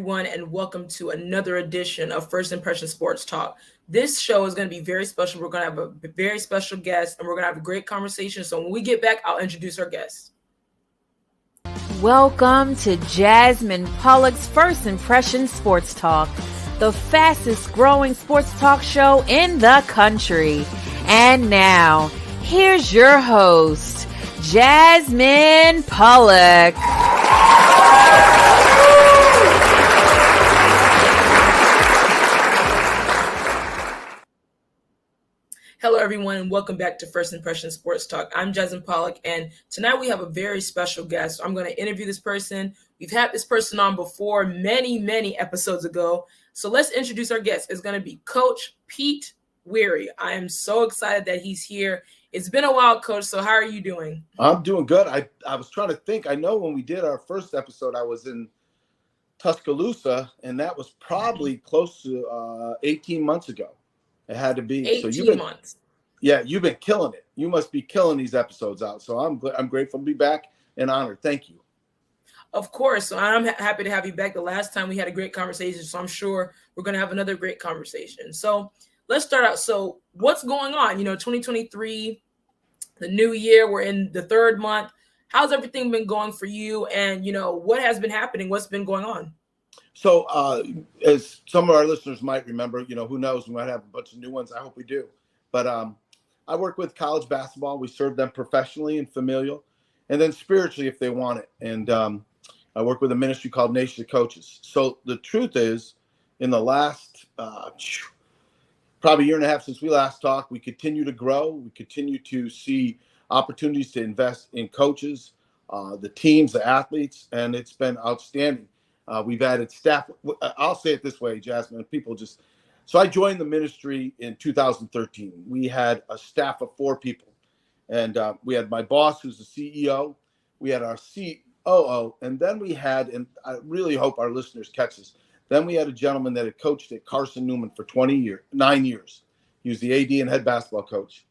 everyone, and welcome to another edition of First Impression Sports Talk. This show is going to be very special. We're going to have a very special guest, and we're going to have a great conversation. So when we get back, I'll introduce our guest. Welcome to Jasmine Pollock's First Impression Sports Talk, the fastest growing sports talk show in the country. And now, here's your host, Jasmine Pollock. Hello, everyone, and welcome back to First Impression Sports Talk. I'm Jasmine Pollock, and tonight we have a very special guest. I'm going to interview this person. We've had this person on before many episodes ago. So let's introduce our guest. It's going to be Coach Pete Wehry. I am so excited that he's here. It's been a while, Coach, so how are you doing? I'm doing good. I was trying to think. I know when we did our first episode, I was in Tuscaloosa, and that was probably close to 18 months ago. It had to be 18 months. Yeah, you've been killing it. You must be killing these episodes out. So I'm grateful to be back and honored. Thank you. Of course. So I'm happy to have you back. The last time we had a great conversation, so I'm sure we're going to have another great conversation. So let's start out. So what's going on? 2023, the new year, we're in the third month. How's everything been going for you? And, what has been happening? What's been going on? So as some of our listeners might remember, who knows, we might have a bunch of new ones. I hope we do. But I work with college basketball. We serve them professionally and familial, and then spiritually if they want it. And I work with a ministry called Nation of Coaches. So the truth is, in the last probably year and a half since we last talked, we continue to grow. We continue to see opportunities to invest in coaches, the teams, the athletes, and it's been outstanding. We've added staff. I'll say it this way, Jasmine. So I joined the ministry in 2013. We had a staff of 4 people. And we had my boss, who's the CEO. We had our COO. And then we had, and I really hope our listeners catch this, then we had a gentleman that had coached at Carson Newman for 9 years. He was the AD and head basketball coach.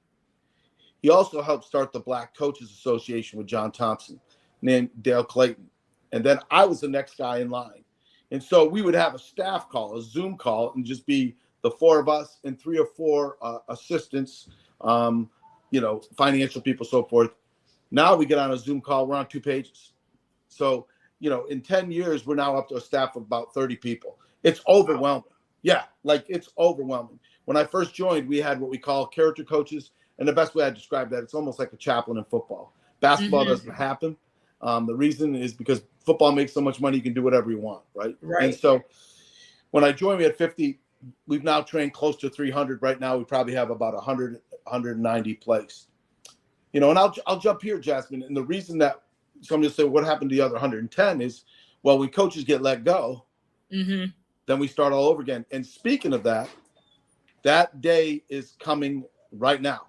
He also helped start the Black Coaches Association with John Thompson, named Dale Clayton. And then I was the next guy in line. And so we would have a staff call, a Zoom call, and just be the 4 of us and 3 or 4 assistants, financial people, so forth. Now we get on a Zoom call, we're on 2 pages. So, in 10 years, we're now up to a staff of about 30 people. It's overwhelming. Yeah, it's overwhelming. When I first joined, we had what we call character coaches. And the best way I describe that, it's almost like a chaplain in football. Basketball doesn't happen. The reason is because football makes so much money, you can do whatever you want, right? Right. And so when I joined, we had 50. We've now trained close to 300. Right now, we probably have about 100, 190 placed. And I'll jump here, Jasmine. And the reason that somebody will say, what happened to the other 110 is, well, when coaches get let go, then we start all over again. And speaking of that, that day is coming right now.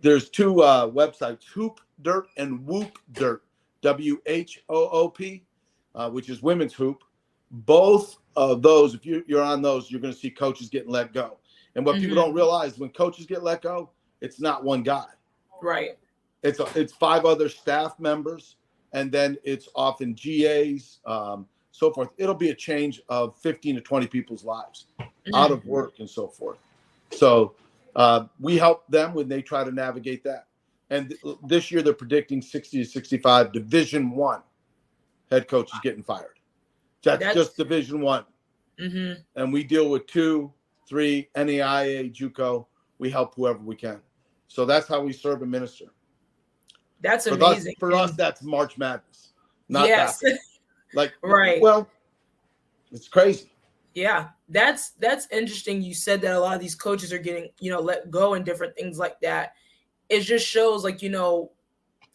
There's 2 websites, Hoop Dirt and Whoop Dirt, WHOOP, which is women's hoop. Both of those, if you're on those, you're going to see coaches getting let go. And what people don't realize, when coaches get let go, it's not one guy. Right. It's 5 other staff members, and then it's often GAs, so forth. It'll be a change of 15 to 20 people's lives out of work and so forth. So we help them when they try to navigate that. And this year they're predicting 60 to 65 Division I head coaches getting fired. That's just Division I. And we deal with 2, 3, NAIA, JUCO. We help whoever we can. So that's how we serve and minister. That's amazing. For us, that's March Madness. Not that. Right. Well, it's crazy. Yeah, that's interesting. You said that a lot of these coaches are getting, let go and different things like that. It just shows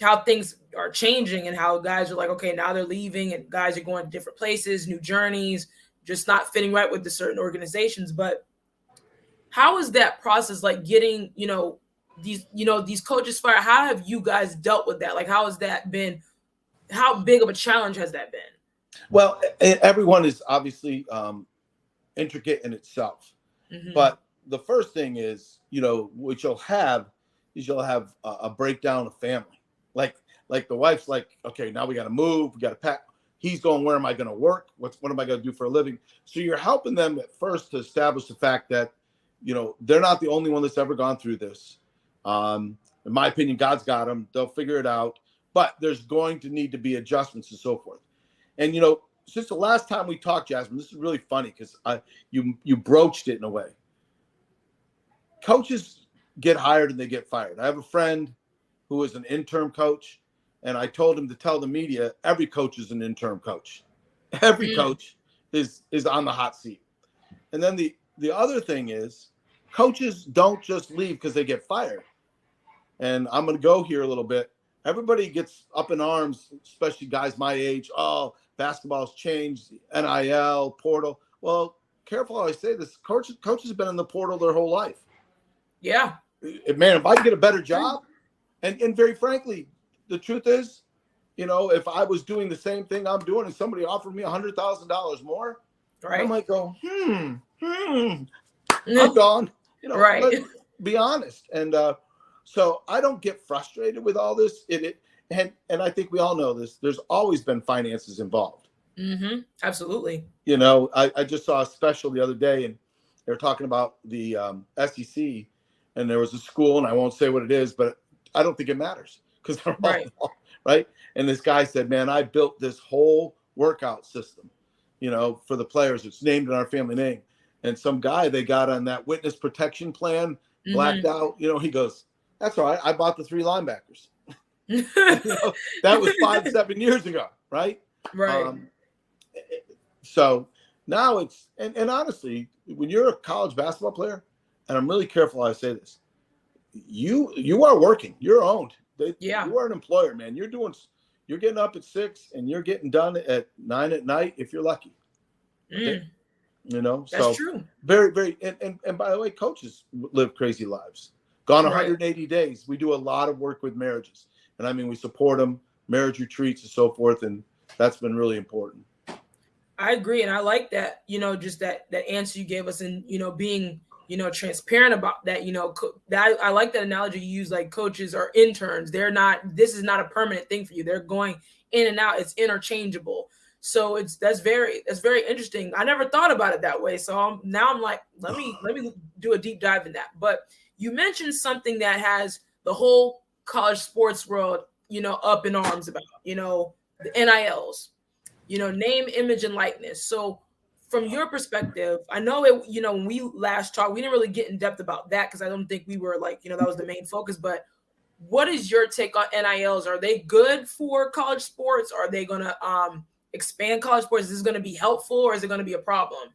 how things are changing and how guys are like, okay, now they're leaving and guys are going to different places, new journeys, just not fitting right with the certain organizations. But how is that process like getting, these coaches fired? How have you guys dealt with that? How has that been? How big of a challenge has that been? Well, everyone is obviously intricate in itself. But the first thing is, what you'll have a breakdown of family. Like the wife's like, okay, now we got to move, we got to pack. He's going, where am I going to work? What am I going to do for a living? So you're helping them at first to establish the fact that, they're not the only one that's ever gone through this. In my opinion, God's got them. They'll figure it out. But there's going to need to be adjustments and so forth. And, since the last time we talked, Jasmine, this is really funny because you broached it in a way. Coaches get hired and they get fired. I have a friend who is an interim coach, and I told him to tell the media every coach is an interim coach. Every coach is on the hot seat. And then the other thing is coaches don't just leave because they get fired. And I'm going to go here a little bit. Everybody gets up in arms, especially guys my age. Oh, basketball's changed, NIL, portal. Well, careful how I say this. Coaches have been in the portal their whole life. Yeah. Man, if I can get a better job, and very frankly, the truth is, if I was doing the same thing I'm doing and somebody offered me $100,000 more, right. I might go, I'm gone. Right. Let's be honest. And so I don't get frustrated with all this. And I think we all know this. There's always been finances involved. Mm-hmm. Absolutely. I just saw a special the other day, and they were talking about the SEC, and there was a school, and I won't say what it is, but I don't think it matters because they're all right. And this guy said, "Man, I built this whole workout system, for the players. It's named in our family name." And some guy they got on that witness protection plan, blacked out. He goes, "That's all right. I bought the 3 linebackers." That was 5-7 years ago, right? Right. So now it's and honestly, when you're a college basketball player, and I'm really careful how I say this, you are working. You're owned. You are an employer, man. You're getting up at 6 and you're getting done at 9 at night if you're lucky. That's so true. Very, very, and by the way, coaches live crazy lives. Gone 180 days. We do a lot of work with marriages. And I mean, we support them, marriage retreats and so forth. And that's been really important. I agree. And I like that, just that answer you gave us and, being, transparent about that, that I like that analogy you use, like coaches are interns. This is not a permanent thing for you. They're going in and out. It's interchangeable. So that's very interesting. I never thought about it that way. So now I'm like, let me do a deep dive in that. But you mentioned something that has the whole college sports world, up in arms about, the NILs, name, image, and likeness. So from your perspective, I know it, when we last talked, we didn't really get in depth about that because I don't think we were like, that was the main focus. But what is your take on NILs? Are they good for college sports? Are they going to expand college sports? Is this going to be helpful or is it going to be a problem?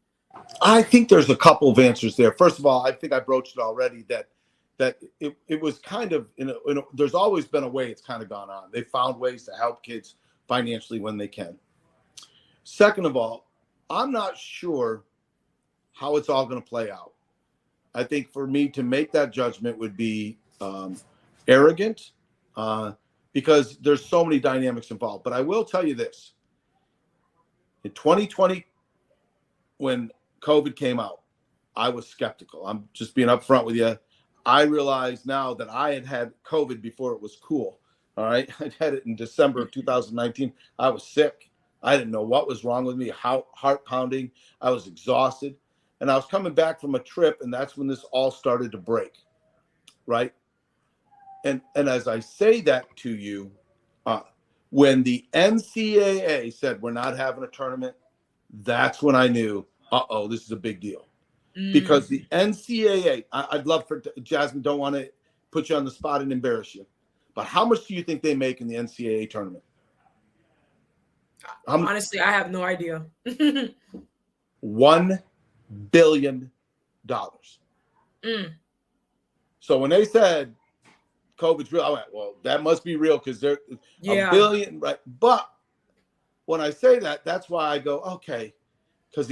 I think there's a couple of answers there. First of all, I think I broached it already that it was kind of, there's always been a way it's kind of gone on. They found ways to help kids financially when they can. Second of all, I'm not sure how it's all going to play out. I think for me to make that judgment would be arrogant because there's so many dynamics involved. But I will tell you this. In 2020, when COVID came out, I was skeptical. I'm just being upfront with you. I realize now that I had COVID before it was cool. All right. I had it in December of 2019. I was sick. I didn't know what was wrong with me, heart pounding. I was exhausted. And I was coming back from a trip, and that's when this all started to break. Right. And as I say that to you, when the NCAA said we're not having a tournament, that's when I knew, this is a big deal. Because the NCAA, I'd love for Jasmine, don't want to put you on the spot and embarrass you, but how much do you think they make in the NCAA tournament? Honestly, I have no idea. $1 billion. So when they said COVID's real, I went, well, that must be real because they're $1 billion, right? But when I say that, that's why I go, okay. Because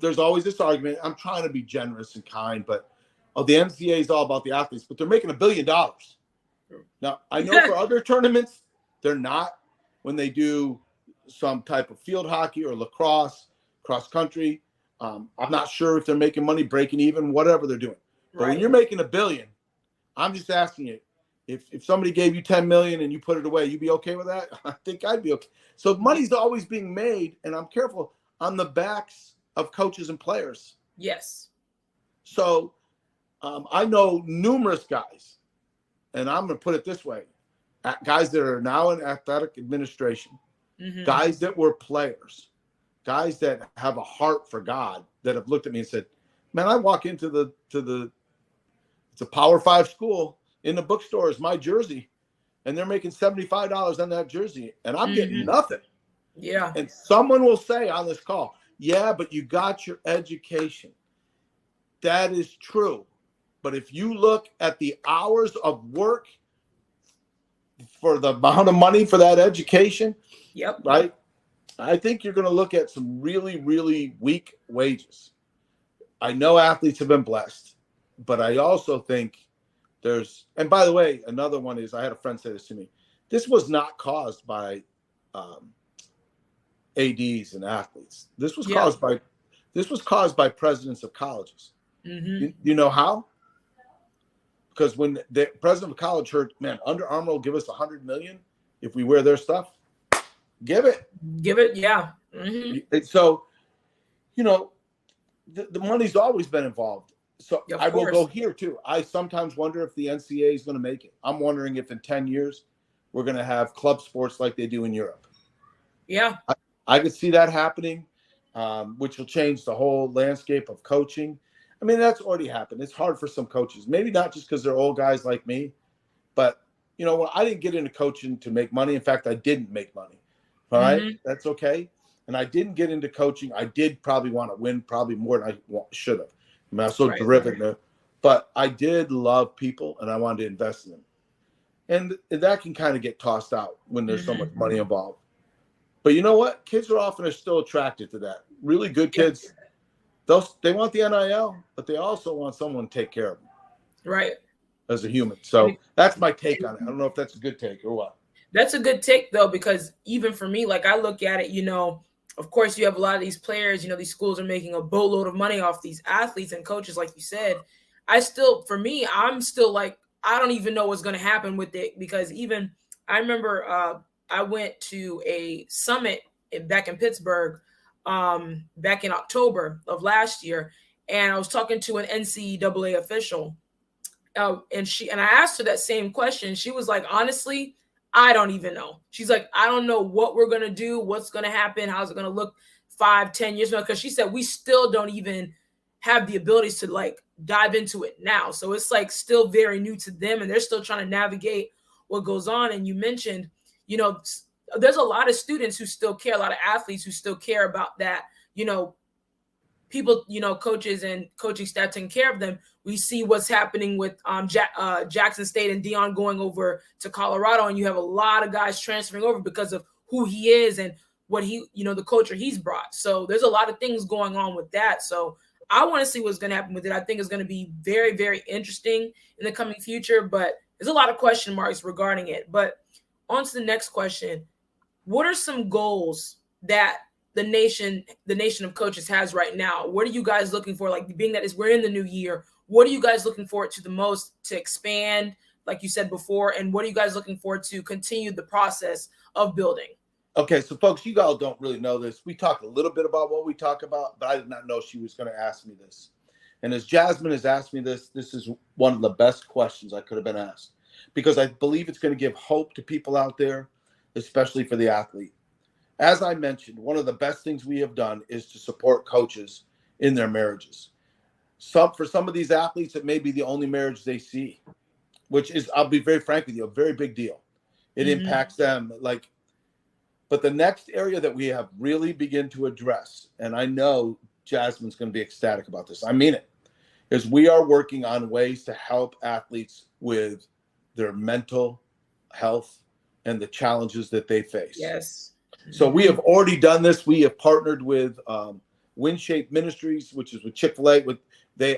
there's always this argument. I'm trying to be generous and kind, but the NCAA is all about the athletes, but they're making $1 billion. Now, I know for other tournaments, they're not. When they do some type of field hockey or lacrosse, cross country, I'm not sure if they're making money, breaking even, whatever they're doing. But when you're making $1 billion, I'm just asking you, If somebody gave you 10 million and you put it away, you'd be okay with that? I think I'd be okay. So money's always being made, and I'm careful, on the backs of coaches and players. Yes. So I know numerous guys, and I'm going to put it this way, guys that are now in athletic administration, guys that were players, guys that have a heart for God, that have looked at me and said, man, I walk into it's a Power 5 school, in the bookstore is my jersey, and they're making $75 on that jersey, and I'm getting nothing. Yeah. And someone will say on this call, yeah, but you got your education. That is true. But if you look at the hours of work for the amount of money for that education, right, I think you're going to look at some really, really weak wages. I know athletes have been blessed, but I also think and by the way, another one is, I had a friend say this to me. This was not caused by ADs and athletes. This was caused by presidents of colleges. You know how? Because when the president of college heard, man, Under Armour will give us $100 million if we wear their stuff, give it. Yeah. So, the money's always been involved. So I will go here too. I sometimes wonder if the NCAA is going to make it. I'm wondering if in 10 years we're going to have club sports like they do in Europe. Yeah. I could see that happening, which will change the whole landscape of coaching. I mean, that's already happened. It's hard for some coaches, maybe not just because they're old guys like me, but when I didn't get into coaching to make money. In fact, I didn't make money. All right. That's okay. And I didn't get into coaching. I did probably want to win probably more than I should have. I mean, I was so driven, but I did love people, and I wanted to invest in them. And that can kind of get tossed out when there's so much money involved. But you know what? Kids are still attracted to that. Really good kids, they want the NIL, but they also want someone to take care of them. Right. As a human. So that's my take on it. I don't know if that's a good take or what. That's a good take, though, because even for me, like I look at it, of course, you have a lot of these players, these schools are making a boatload of money off these athletes and coaches, like you said. I'm still like, I don't even know what's going to happen with it, because I remember I went to a summit back in Pittsburgh back in October of last year, and I was talking to an NCAA official, and I asked her that same question. She was like, honestly, I don't even know. She's like, I don't know what we're going to do, what's going to happen, how's it going to look 5-10 years from now, because she said we still don't even have the abilities to like dive into it now. So it's like still very new to them, and they're still trying to navigate what goes on. And you mentioned, there's a lot of students who still care, a lot of athletes who still care about that, people, coaches and coaching staff taking care of them. We see what's happening with Jackson State and Dion going over to Colorado, and you have a lot of guys transferring over because of who he is and what he, the culture he's brought. So there's a lot of things going on with that. So I want to see what's going to happen with it. I think it's going to be very, very interesting in the coming future, but there's a lot of question marks regarding it. But on to the next question. What are some goals that the nation of coaches has right now? What are you guys looking for? Like, being that we're in the new year, what are you guys looking forward to the most to expand, like you said before? And what are you guys looking forward to continue the process of building? Okay, so folks, you all don't really know this. We talked a little bit about what we talk about, but I did not know she was going to ask me this. And as Jasmine has asked me this is one of the best questions I could have been asked, because I believe it's going to give hope to people out there, especially for the athlete. As I mentioned, one of the best things we have done is to support coaches in their marriages. For some of these athletes, it may be the only marriage they see, which is, I'll be very frank with you, a very big deal. It impacts them. But the next area that we have really begin to address, and I know Jasmine's going to be ecstatic about this, I mean it, is we are working on ways to help athletes with their mental health and the challenges that they face. Yes. So we have already done this. We have partnered with WinShape Ministries, which is with Chick-fil-A.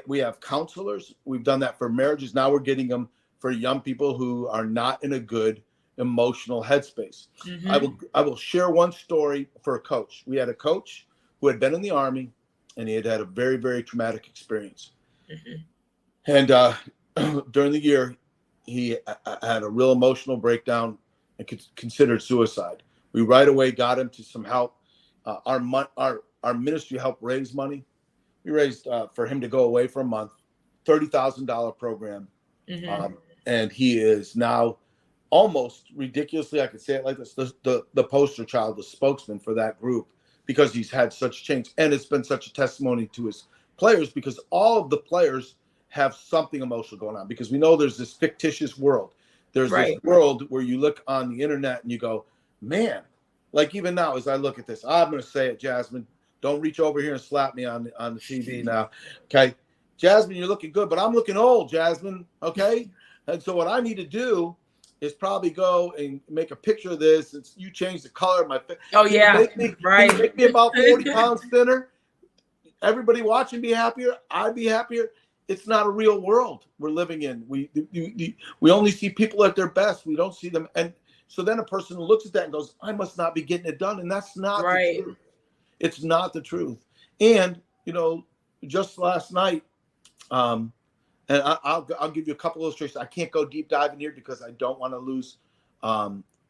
We have counselors. We've done that for marriages. Now we're getting them for young people who are not in a good emotional headspace. I will share one story for a coach. We had a coach who had been in the Army, and he had a very, very traumatic experience. And during the year, he had a real emotional breakdown and considered suicide. We right away got him to some help. Our ministry helped raise money. We raised for him to go away for a month, $30,000 program. Mm-hmm. And he is now almost ridiculously, I could say it like this, the poster child, the spokesman for that group, because he's had such change. And it's been such a testimony to his players, because all of the players have something emotional going on, because we know there's this fictitious world. There's this world where you look on the internet and you go, man, like even now, as I look at this, I'm going to say it, Jasmine, don't reach over here and slap me on the TV now. Okay. Jasmine, you're looking good, but I'm looking old, Jasmine. Okay. And so what I need to do is probably go and make a picture of this. You change the color of my face. Oh, yeah. Can you make me about 40 pounds thinner? Everybody watching be happier. I'd be happier. It's not a real world we're living in. We only see people at their best. We don't see them. And so then a person looks at that and goes, I must not be getting it done. And that's not the truth. It's not the truth. And, just last night, and I'll give you a couple illustrations. I can't go deep dive in here because I don't want to lose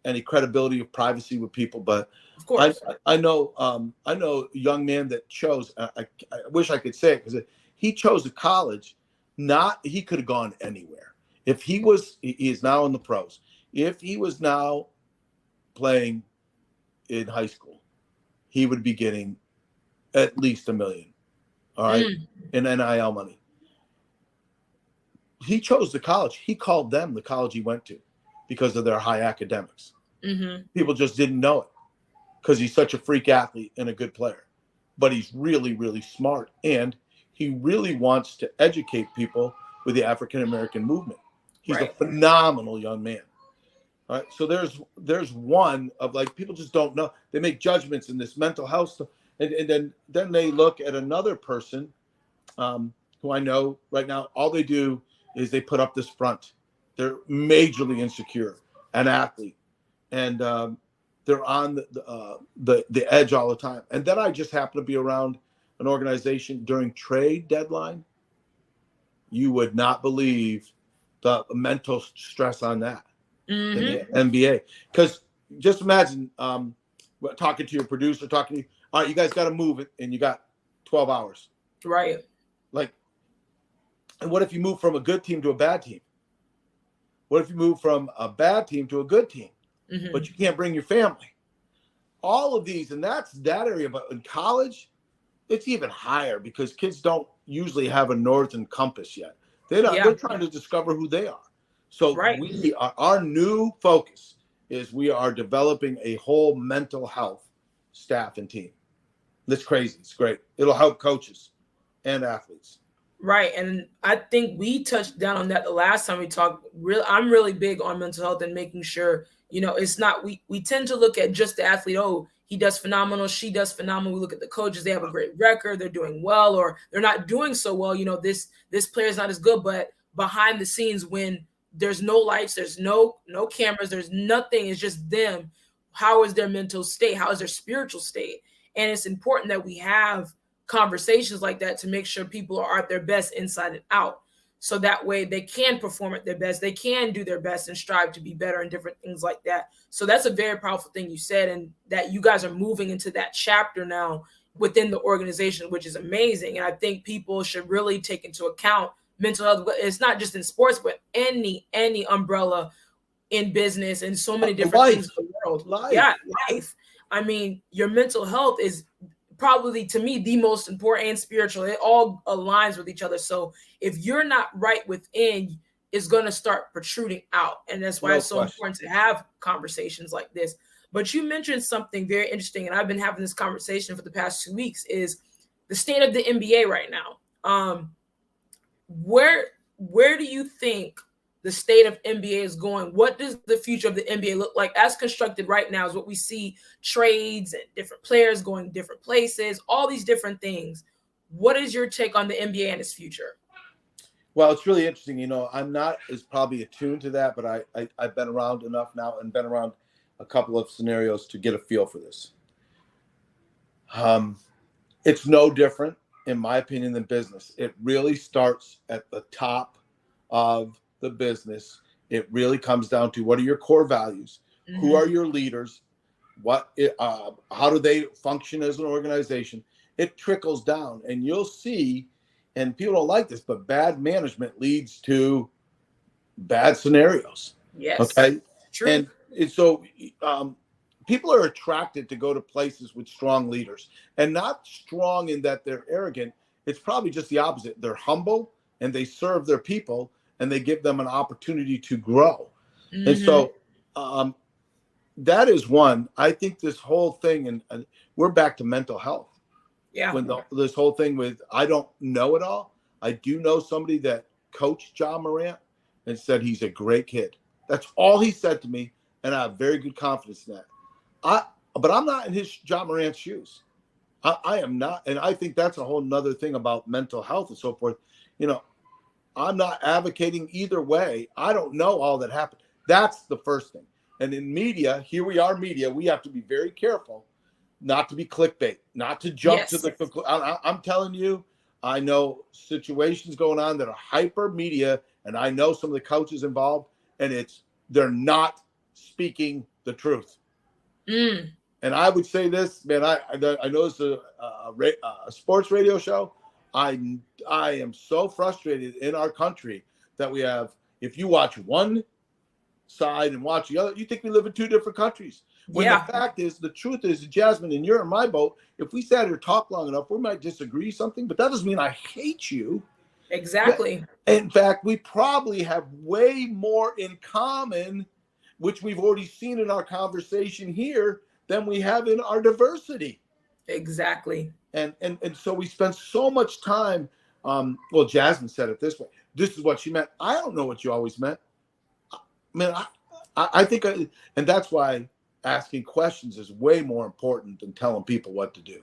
any credibility of privacy with people. But of course, I know a young man that chose. I wish I could say it, because he chose a college. He could have gone anywhere. If he is now in the pros. If he was now playing in high school, he would be getting at least $1 million. All right, in NIL money. He chose the college. He called them the college he went to because of their high academics. Mm-hmm. People just didn't know it because he's such a freak athlete and a good player. But he's really, really smart. And he really wants to educate people with the African-American movement. He's a phenomenal young man. All right. So there's one of, like, people just don't know. They make judgments in this mental health stuff. And then they look at another person who I know right now, all they do is they put up this front. They're majorly insecure, an athlete, and they're on the edge all the time. And then I just happen to be around an organization during trade deadline. You would not believe the mental stress on that in the NBA. Because just imagine talking to your producer, talking to you. All right, you guys got to move it, and you got 12 hours. Right. Like, and what if you move from a good team to a bad team? What if you move from a bad team to a good team, but you can't bring your family? All of these, and that's that area. But in college, it's even higher because kids don't usually have a northern compass yet. They're trying to discover who they are. So our new focus is we are developing a whole mental health staff and team. That's crazy. It's great. It'll help coaches and athletes. Right. And I think we touched down on that the last time we talked. I'm really big on mental health and making sure, it's not, we tend to look at just the athlete. Oh, he does phenomenal. She does phenomenal. We look at the coaches. They have a great record. They're doing well, or they're not doing so well. This player is not as good, but behind the scenes, when there's no lights, there's no cameras, there's nothing. It's just them. How is their mental state? How is their spiritual state? And it's important that we have conversations like that to make sure people are at their best inside and out. So that way they can perform at their best. They can do their best and strive to be better and different things like that. So that's a very powerful thing you said, and that you guys are moving into that chapter now within the organization, which is amazing. And I think people should really take into account mental health. It's not just in sports, but any umbrella in business and so many different things in the world. Life. I mean, your mental health is probably, to me, the most important, and spiritual. It all aligns with each other. So if you're not right within, it's going to start protruding out. And that's why it's so important to have conversations like this. But you mentioned something very interesting, and I've been having this conversation for the past 2 weeks, is the state of the NBA right now. Where do you think the state of NBA is going? What does the future of the NBA look like as constructed right now? Is what we see, trades and different players going different places, all these different things. What is your take on the NBA and its future? Well, it's really interesting. I'm not as probably attuned to that, but I've been around enough now and been around a couple of scenarios to get a feel for this. It's no different, in my opinion, than business. It really starts at the top of the business It really comes down to what are your core values? Mm-hmm. Who are your leaders? How do they function as an organization? It trickles down, and you'll see, and people don't like this, but bad management leads to bad scenarios. Yes. Okay. True. And so people are attracted to go to places with strong leaders, and not strong in that they're arrogant. It's probably just the opposite. They're humble and they serve their people and they give them an opportunity to grow. Mm-hmm. And so that is one. I think this whole thing, and we're back to mental health. Yeah. When this whole thing with, I don't know it all. I do know somebody that coached Ja Morant and said he's a great kid. That's all he said to me, and I have very good confidence in that. But I'm not in his Ja Morant's shoes. I am not, and I think that's a whole nother thing about mental health and so forth. You know, I'm not advocating either way. I don't know all that happened. That's the first thing. And in media, here we are, media, we have to be very careful not to be clickbait, not to jump to the conclusion. I'm telling you, I know situations going on that are hyper media, and I know some of the coaches involved, and they're not speaking the truth. Mm. And I would say this, man, I know it's a sports radio show. I am so frustrated in our country that we have, if you watch one side and watch the other, you think we live in two different countries. When the fact is, the truth is, Jasmine, and you're in my boat, if we sat here and talk long enough, we might disagree something, but that doesn't mean I hate you. Exactly. In fact, we probably have way more in common, which we've already seen in our conversation here, than we have in our diversity. Exactly. And so we spend so much time. Well, Jasmine said it this way. This is what she meant. I don't know what you always meant. Man, I think, and that's why asking questions is way more important than telling people what to do.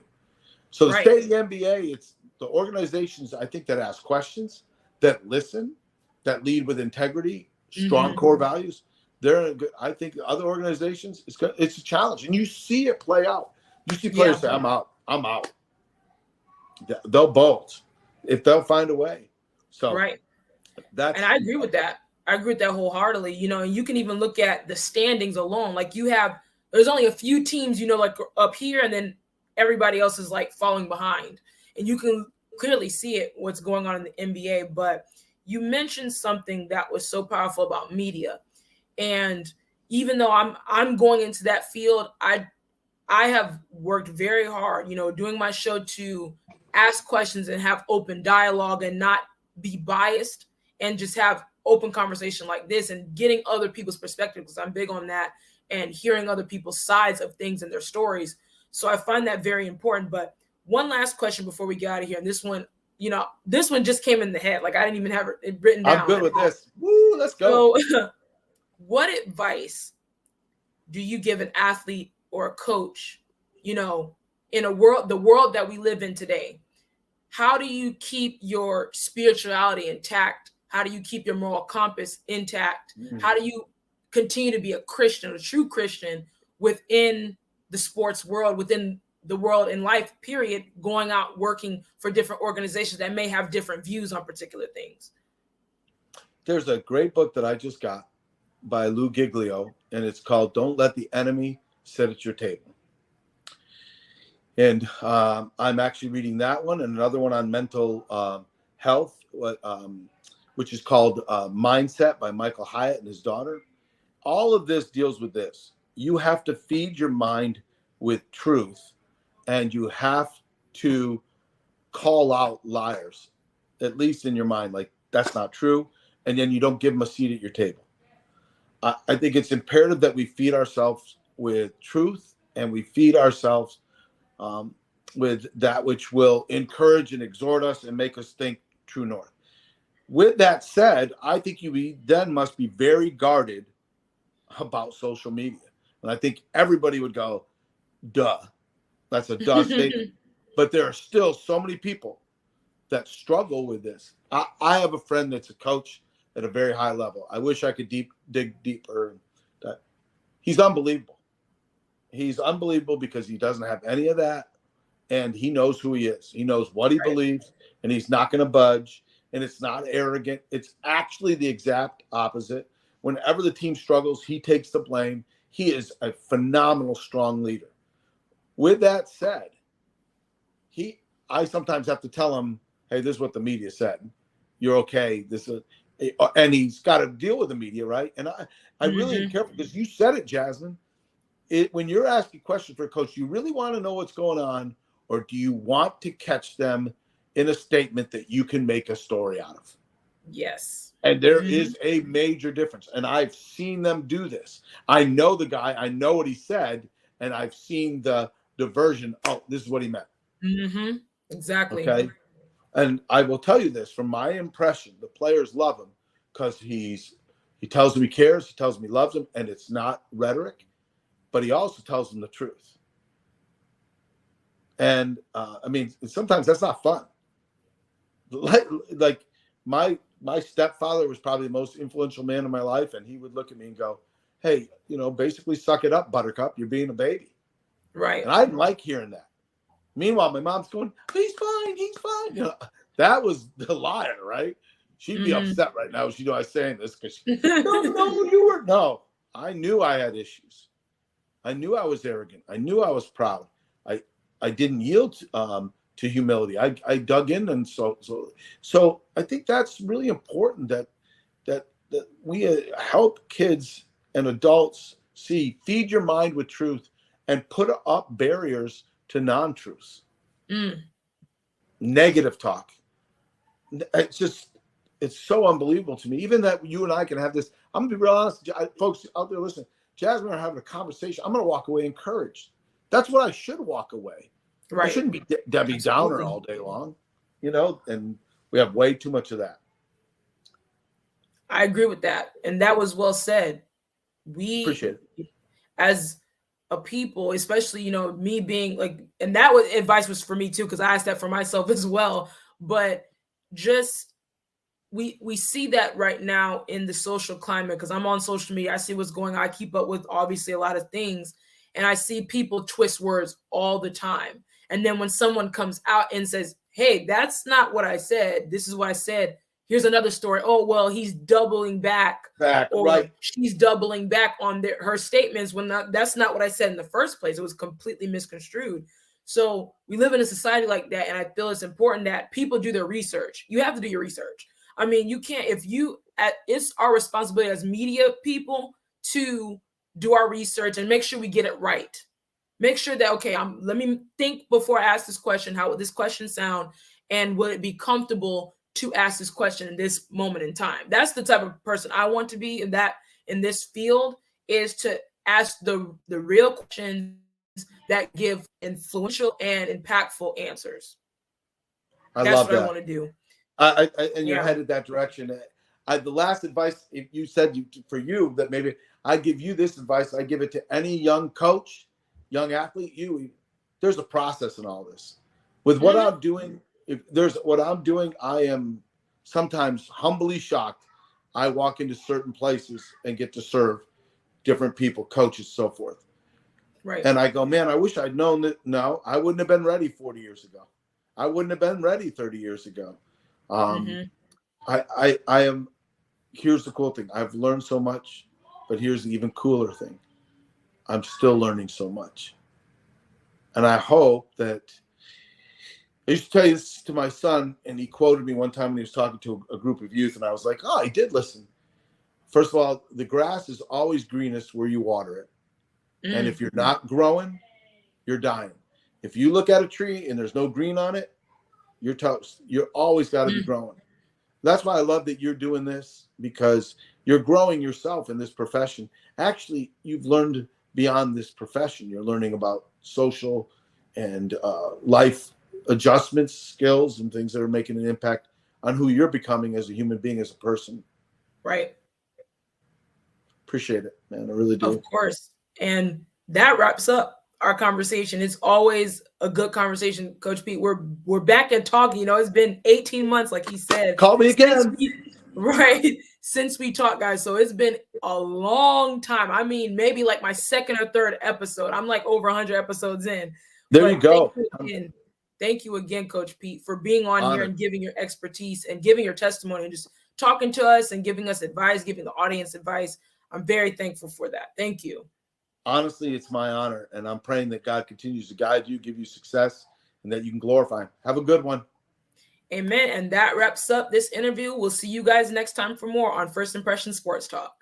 So the state of the NBA, it's the organizations, I think, that ask questions, that listen, that lead with integrity, strong core values. I think other organizations, it's a challenge, and you see it play out. You see players say, "I'm out. I'm out." They'll bolt if they'll find a way. So and I agree with that. I agree with that wholeheartedly. You know, and you can even look at the standings alone. Like there's only a few teams, you know, like up here, and then everybody else is like falling behind, and you can clearly see it what's going on in the NBA. But you mentioned something that was so powerful about media. And even though I'm going into that field, I have worked very hard, you know, doing my show to ask questions and have open dialogue and not be biased and just have open conversation like this and getting other people's perspective, because I'm big on that, and hearing other people's sides of things and their stories. So I find that very important. But one last question before we get out of here. And this one, you know, this one just came in the head. Like I didn't even have it written down. I'm good with this. Woo, let's go. So, what advice do you give an athlete or a coach, you know, in the world that we live in today? How do you keep your spirituality intact? How do you keep your moral compass intact? Mm-hmm. How do you continue to be a Christian, a true Christian within the sports world, within the world in life, period, going out working for different organizations that may have different views on particular things? There's a great book that I just got by Lou Giglio, and it's called "Don't Let the Enemy Sit at Your Table." And I'm actually reading that one, and another one on mental health, which is called Mindset by Michael Hyatt and his daughter. All of this deals with this. You have to feed your mind with truth, and you have to call out liars, at least in your mind, like that's not true, and then you don't give them a seat at your table. I think it's imperative that we feed ourselves with truth, and we feed ourselves with that which will encourage and exhort us and make us think true north. With that said, I think you then must be very guarded about social media. And I think everybody would go, duh. That's a duh statement. But there are still so many people that struggle with this. I have a friend that's a coach at a very high level. I wish I could dig deeper. He's unbelievable. He's unbelievable because he doesn't have any of that. And he knows who he is. He knows what he believes, and he's not going to budge. And it's not arrogant. It's actually the exact opposite. Whenever the team struggles, he takes the blame. He is a phenomenal, strong leader. With that said, I sometimes have to tell him, hey, this is what the media said. You're okay. And he's got to deal with the media, right? And I really am careful because you said it, Jasmine. When you're asking questions for a coach, you really want to know what's going on, or do you want to catch them in a statement that you can make a story out of? Yes. And there is a major difference. And I've seen them do this. I know the guy. I know what he said. And I've seen the diversion. Oh, this is what he meant. Exactly. Okay. And I will tell you this, from my impression, the players love him because he tells them he cares. He tells them he loves them. And it's not rhetoric, but he also tells them the truth. And I mean, sometimes that's not fun. Like my stepfather was probably the most influential man in my life. And he would look at me and go, hey, basically suck it up, Buttercup. You're being a baby. Right. And I didn't like hearing that. Meanwhile, my mom's going, he's fine. He's fine. That was the liar, right? She'd be upset right now. She knew I was saying this because no, you were. No, I knew I had issues. I knew I was arrogant. I knew I was proud. I didn't yield to humility. I dug in, and so I think that's really important that we help kids and adults feed your mind with truth and put up barriers to non-truths, negative talk. It's so unbelievable to me. Even that you and I can have this. I'm gonna be real honest, folks out there listening. Jasmine and I are having a conversation. I'm gonna walk away encouraged. That's what I should walk away. Right. I shouldn't be Debbie Downer all day long, and we have way too much of that. I agree with that. And that was well said. We appreciate it. As a people, especially, me being like, and that was advice was for me too, because I asked that for myself as well. But just we see that right now in the social climate, because I'm on social media. I see what's going on. I keep up with obviously a lot of things, and I see people twist words all the time. And then when someone comes out and says, hey, that's not what I said, this is what I said, here's another story. Oh, well, he's doubling back or right. She's doubling back on her statements when that's not what I said in the first place. It was completely misconstrued. So we live in a society like that, and I feel it's important that people do their research. You have to do your research. I mean, you can't, it's our responsibility as media people to do our research and make sure we get it right. Make sure that, okay, let me think before I ask this question. How would this question sound? And would it be comfortable to ask this question in this moment in time? That's the type of person I want to be in this field, is to ask the real questions that give influential and impactful answers. That's love what that. I want to do. And you're headed that direction. The last advice, if you said for you that maybe I give you this advice, I give it to any young coach, young athlete. There's a process in all this. With what I'm doing, I am sometimes humbly shocked. I walk into certain places and get to serve different people, coaches, so forth. Right. And I go, man, I wish I'd known that. No, I wouldn't have been ready 40 years ago. I wouldn't have been ready 30 years ago. I am. Here's the cool thing. I've learned so much, but here's the even cooler thing. I'm still learning so much. And I hope that, I used to tell you this to my son, and he quoted me one time when he was talking to a group of youth, and I was like, oh, he did listen. First of all, the grass is always greenest where you water it. And if you're not growing, you're dying. If you look at a tree and there's no green on it, you're toast. You're always got to be growing. That's why I love that you're doing this, because you're growing yourself in this profession. Actually, you've learned beyond this profession. You're learning about social and life adjustments, skills, and things that are making an impact on who you're becoming as a human being, as a person. Right. Appreciate it, man. I really do. Of course. And that wraps up our conversation. It's always a good conversation, Coach Pete. We're back and talking. It's been 18 months, like he said. Call me again. Since we talked, guys. So it's been a long time. I mean, maybe like my second or third episode. I'm like over 100 episodes in. There you go. Thank you again, Coach Pete, for being on here and giving your expertise and giving your testimony and just talking to us and giving us advice, giving the audience advice. I'm very thankful for that. Thank you. Honestly, it's my honor, and I'm praying that God continues to guide you, give you success, and that you can glorify him. Have a good one. Amen. And that wraps up this interview. We'll see you guys next time for more on First Impression Sports Talk.